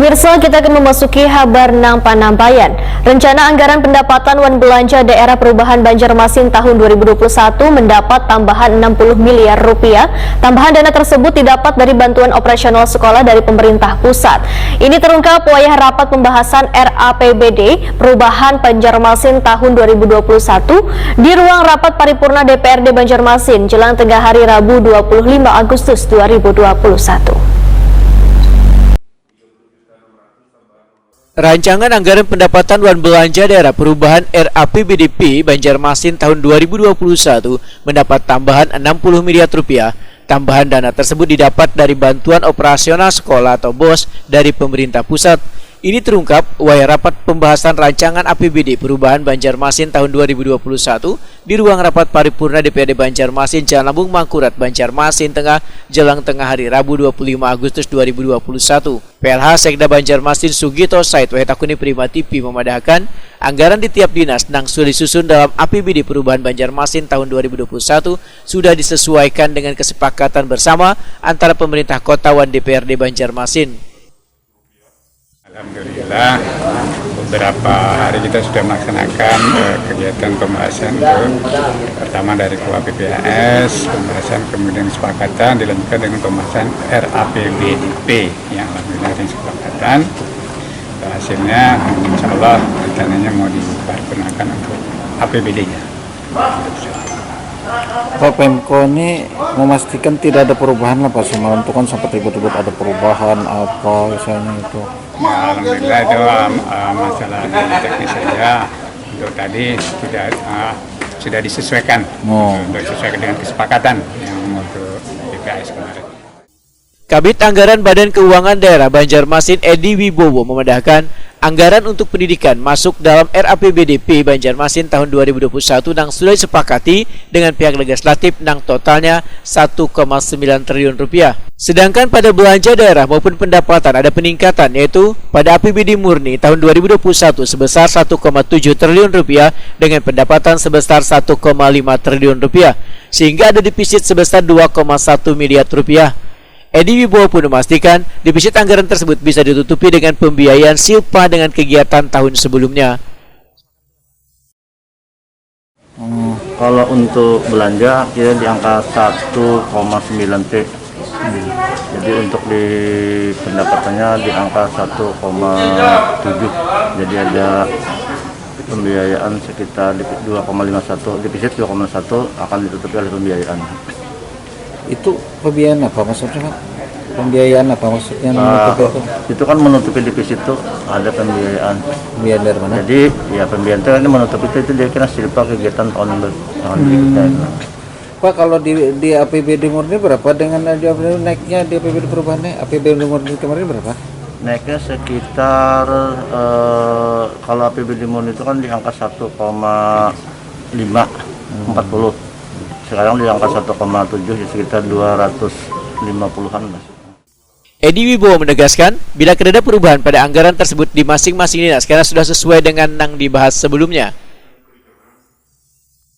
Pemirsa, kita akan memasuki kabar nang Panambayan. Rencana anggaran pendapatan wan belanja daerah perubahan Banjarmasin tahun 2021 mendapat tambahan 60 miliar rupiah. Tambahan dana tersebut didapat dari bantuan operasional sekolah dari pemerintah pusat. Ini terungkap wayah rapat pembahasan RAPBD perubahan Banjarmasin tahun 2021 di ruang rapat paripurna DPRD Banjarmasin jelang tengah hari Rabu 25 Agustus 2021. Rancangan anggaran pendapatan wan belanja daerah perubahan RAPBDP Banjarmasin tahun 2021 mendapat tambahan 60 miliar rupiah. Tambahan dana tersebut didapat dari bantuan operasional sekolah atau BOS dari pemerintah pusat. Ini terungkap wayah rapat pembahasan rancangan APBD perubahan Banjarmasin tahun 2021 di ruang rapat paripurna DPRD Banjarmasin Jalan Lambung Mangkurat, Banjarmasin Tengah, jelang tengah hari Rabu 25 Agustus 2021. PLH Sekda Banjarmasin Sugito Said Wahetakuni Prima TV memadahkan anggaran di tiap dinas nang sudah disusun dalam APBD perubahan Banjarmasin tahun 2021 sudah disesuaikan dengan kesepakatan bersama antara pemerintah kota wan DPRD Banjarmasin. Alhamdulillah, beberapa hari kita sudah melaksanakan kegiatan pembahasan pertama dari KUHP-PAS, pembahasan kemudian kesepakatan dilanjutkan dengan pembahasan RAPBDP yang alhamdulillah dengan kesepakatan. Hasilnya insya Allah rencananya mau diparipurnakan untuk APBD-nya. Pak Pemko ini memastikan tidak ada perubahan lah Pak, semalam itu kan sempat ribut-ribut ada perubahan apa misalnya itu. Ya, alhamdulillah itu masalah teknis saja. Untuk tadi sudah disesuaikan, untuk disesuaikan dengan kesepakatan yang untuk DPAS kemarin. Kabid Anggaran Badan Keuangan Daerah Banjarmasin Edi Wibowo memadahkan anggaran untuk pendidikan masuk dalam RAPBDP Banjarmasin tahun 2021 nang sudah disepakati dengan pihak legislatif nang totalnya 1,9 triliun rupiah. Sedangkan pada belanja daerah maupun pendapatan ada peningkatan, yaitu pada APBD murni tahun 2021 sebesar 1,7 triliun rupiah dengan pendapatan sebesar 1,5 triliun rupiah, sehingga ada defisit sebesar 2,1 miliar rupiah. Edi Wibowo pun memastikan defisit anggaran tersebut bisa ditutupi dengan pembiayaan silpa dengan kegiatan tahun sebelumnya. Kalau untuk belanja kita di angka 1,9 T. Jadi untuk di pendapatannya di angka 1,7. Jadi ada pembiayaan sekitar 2,51, defisit 2,1 akan ditutupi oleh pembiayaan. Itu pembiayaan apa maksudnya Pak? Pembiayaan apa maksudnya? Itu kan menutupi defisit itu ada pembiayaan. Pembiayaan dari mana? Jadi ya pembiayaan itu kan menutupi itu dia kira silpa kegiatan tahun berikutnya. Pak, kalau di APBD murni berapa dengan naiknya di APBD perubahannya? APBD murni kemarin berapa? Naiknya sekitar kalau APBD murni itu kan di angka 1,540. Sekarang di angka 1,7 sekitar 250-an. Edi Wibowo menegaskan bila ada perubahan pada anggaran tersebut di masing-masing dinas karena sudah sesuai dengan yang dibahas sebelumnya.